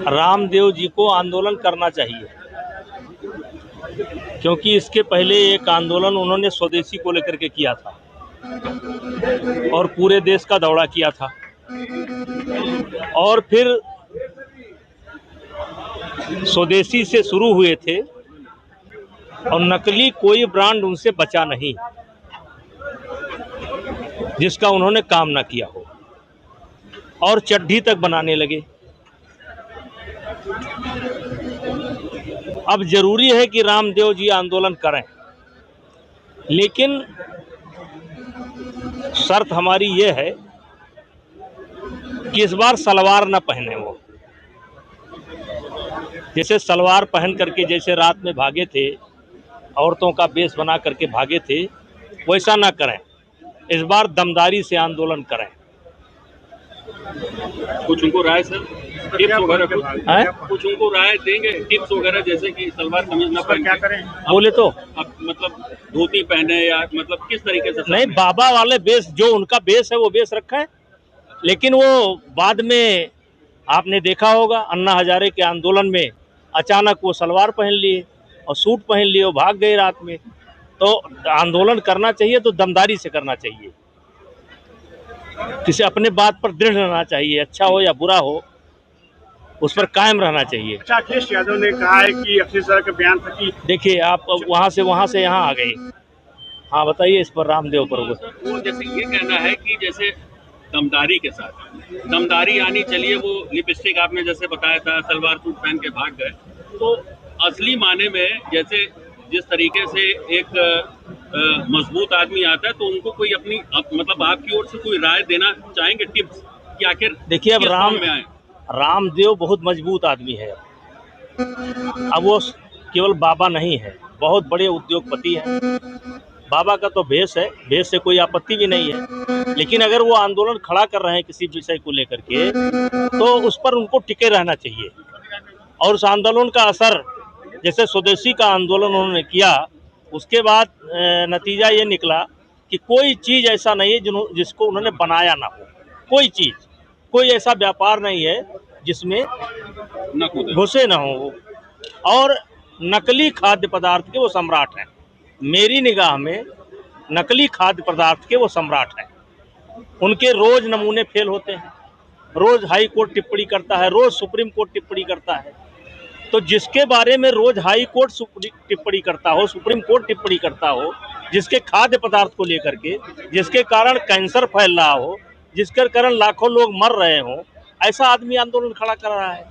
रामदेव जी को आंदोलन करना चाहिए, क्योंकि इसके पहले एक आंदोलन उन्होंने स्वदेशी को लेकर के किया था और पूरे देश का दौरा किया था। और फिर स्वदेशी से शुरू हुए थे और नकली कोई ब्रांड उनसे बचा नहीं जिसका उन्होंने काम ना किया हो, और चड्ढी तक बनाने लगे। अब जरूरी है कि रामदेव जी आंदोलन करें, लेकिन शर्त हमारी ये है कि इस बार सलवार न पहने वो। जैसे सलवार पहन करके जैसे रात में भागे थे, औरतों का वेश बना करके भागे थे, वैसा ना करें। इस बार दमदारी से आंदोलन करें। कुछ उनको राय सर, टिप्स वगैरह कुछ उनको राय देंगे, टिप्स वगैरह, जैसे कि सलवार कमीज ना पहन, क्या करें बोले तो अब मतलब धोती पहने या मतलब किस तरीके से? नहीं, बाबा वाले बेस, जो उनका बेस है वो बेस रखा है। लेकिन वो बाद में आपने देखा होगा, अन्ना हजारे के आंदोलन में अचानक वो सलवार पहन लिए और सूट पहन लिए, वो भाग गए रात में। तो आंदोलन करना चाहिए तो दमदारी से करना चाहिए, किसी अपने बात पर दृढ़ रहना चाहिए, अच्छा हो या बुरा हो उस पर कायम रहना चाहिए। अच्छा, अखिलेश यादव ने कहा है कि अखिलेश सर का बयान था कि देखिए, आप वहाँ से यहाँ आ गए। हाँ बताइए इस पर, रामदेव पर। वो जैसे ये कहना है कि जैसे दमदारी के साथ, दमदारी यानी चलिए वो लिपस्टिक आपने जैसे बताया था, सलवार सूट पहन के भाग गए, तो असली माने में जैसे जिस तरीके से एक मजबूत आदमी आता है, तो उनको कोई अपनी मतलब आपकी ओर से कोई राय देना चाहेंगे, टिप्स कि आखिर? देखिए, अब रामदेव बहुत मजबूत आदमी है। अब वो केवल बाबा नहीं है, बहुत बड़े उद्योगपति हैं। बाबा का तो भेष है, भेष से कोई आपत्ति भी नहीं है, लेकिन अगर वो आंदोलन खड़ा कर रहे हैं किसी विषय को लेकर के, तो उस पर उनको टिके रहना चाहिए। और उस आंदोलन का असर, जैसे स्वदेशी का आंदोलन उन्होंने किया, उसके बाद नतीजा ये निकला कि कोई चीज़ ऐसा नहीं है जिसको उन्होंने बनाया ना हो। कोई चीज़, कोई ऐसा व्यापार नहीं है जिसमें घुसे ना हो। और नकली खाद्य पदार्थ के वो सम्राट हैं। मेरी निगाह में नकली खाद्य पदार्थ के वो सम्राट हैं। उनके रोज नमूने फेल होते हैं, रोज हाई कोर्ट टिप्पणी करता है, रोज सुप्रीम कोर्ट टिप्पणी करता है। तो जिसके बारे में रोज हाई कोर्ट टिप्पणी करता हो, सुप्रीम कोर्ट टिप्पणी करता हो, जिसके खाद्य पदार्थ को लेकर के, जिसके कारण कैंसर फैल रहा हो, जिसके कारण लाखों लोग मर रहे हों, ऐसा आदमी आंदोलन खड़ा कर रहा है।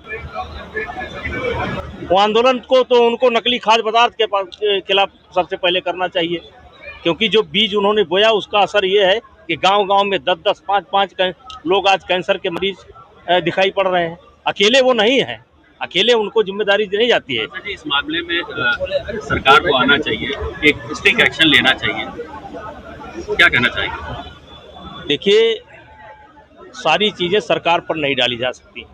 वो आंदोलन को तो उनको नकली खाद्य पदार्थ के खिलाफ सबसे पहले करना चाहिए, क्योंकि जो बीज उन्होंने बोया उसका असर ये है कि गांव-गांव में 10-10, 5-5 लोग आज कैंसर के मरीज दिखाई पड़ रहे हैं। अकेले वो नहीं है, अकेले उनको जिम्मेदारी दी नहीं जाती है। इस मामले में सरकार को आना चाहिए, एक स्ट्रिक्ट एक्शन लेना चाहिए, क्या कहना चाहिए? देखिए, सारी चीज़ें सरकार पर नहीं डाली जा सकती।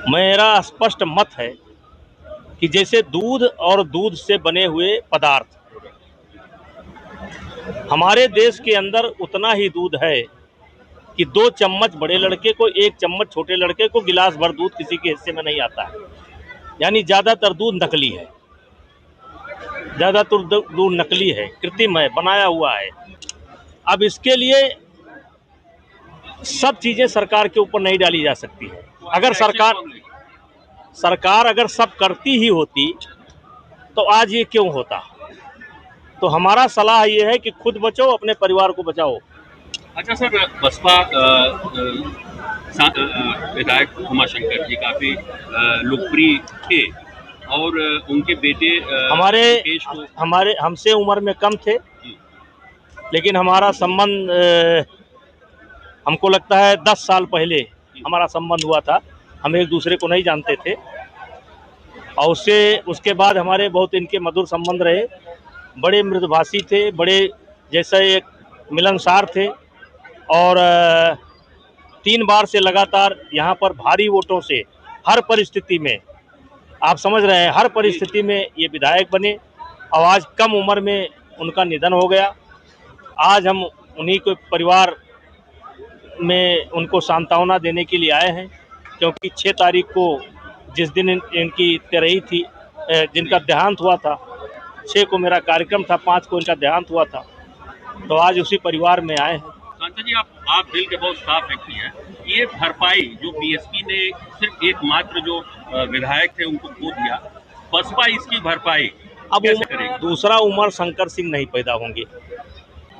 मेरा स्पष्ट मत है कि जैसे दूध और दूध से बने हुए पदार्थ, हमारे देश के अंदर उतना ही दूध है कि 2 चम्मच बड़े लड़के को, 1 चम्मच छोटे लड़के को, गिलास भर दूध किसी के हिस्से में नहीं आता है। यानी ज़्यादातर दूध नकली है, ज़्यादातर दूध नकली है, कृत्रिम है, बनाया हुआ है। अब इसके लिए सब चीज़ें सरकार के ऊपर नहीं डाली जा सकती है। अगर सरकार अगर सब करती ही होती तो आज ये क्यों होता। तो हमारा सलाह ये है कि खुद बचो, अपने परिवार को बचाओ। अच्छा सर, बसपा विधायक उमाशंकर जी काफ़ी लोकप्रिय थे और उनके बेटे हमसे उम्र में कम थे, लेकिन हमारा संबंध हमको लगता है 10 साल पहले हमारा संबंध हुआ था। हम एक दूसरे को नहीं जानते थे और उसके बाद हमारे बहुत इनके मधुर संबंध रहे। बड़े मृदुभाषी थे, बड़े जैसे एक मिलनसार थे और 3 बार से लगातार यहाँ पर भारी वोटों से हर परिस्थिति में, आप समझ रहे हैं, हर परिस्थिति में ये विधायक बने और आज कम उम्र में उनका निधन हो गया। आज हम उन्हीं के परिवार में उनको सांत्वना देने के लिए आए हैं क्योंकि 6 तारीख को जिस दिन इनकी तेरही थी, जिनका देहांत हुआ था, 6 को मेरा कार्यक्रम था, 5 को इनका देहांत हुआ था, तो आज उसी परिवार में आए हैं। सांसद जी, आप दिल के बहुत साफ व्यक्ति हैं। ये भरपाई जो बीएसपी ने सिर्फ एकमात्र जो विधायक थे उनको खो दिया, बसपा इसकी भरपाई अब कैसे करेगी? दूसरा उमर शंकर सिंह नहीं पैदा होंगे।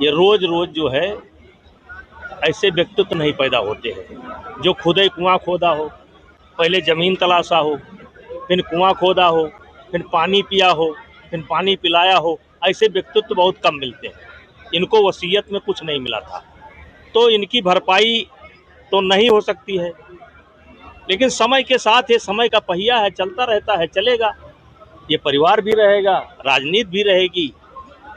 ये रोज रोज जो है ऐसे व्यक्तित्व नहीं पैदा होते हैं जो खुद ही कुआं खोदा हो, पहले जमीन तलाशा हो, फिर कुआं खोदा हो, फिर पानी पिया हो, फिर पानी पिलाया हो। ऐसे व्यक्तित्व बहुत कम मिलते हैं। इनको वसीयत में कुछ नहीं मिला था, तो इनकी भरपाई तो नहीं हो सकती है। लेकिन समय के साथ ये समय का पहिया है, चलता रहता है, चलेगा। ये परिवार भी रहेगा, राजनीति भी रहेगी,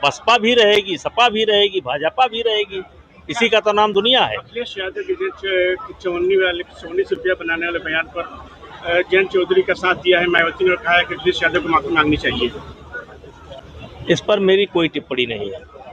बसपा भी रहेगी, सपा भी रहेगी, भाजपा भी रहेगी। इसी का तो नाम दुनिया है। अखिलेश यादव के चौवन्नी रुपया बनाने वाले बयान पर जयंत चौधरी का साथ दिया है मायावती ने, कहा है कि अखिलेश यादव को माफी मांगनी चाहिए। इस पर मेरी कोई टिप्पणी नहीं है।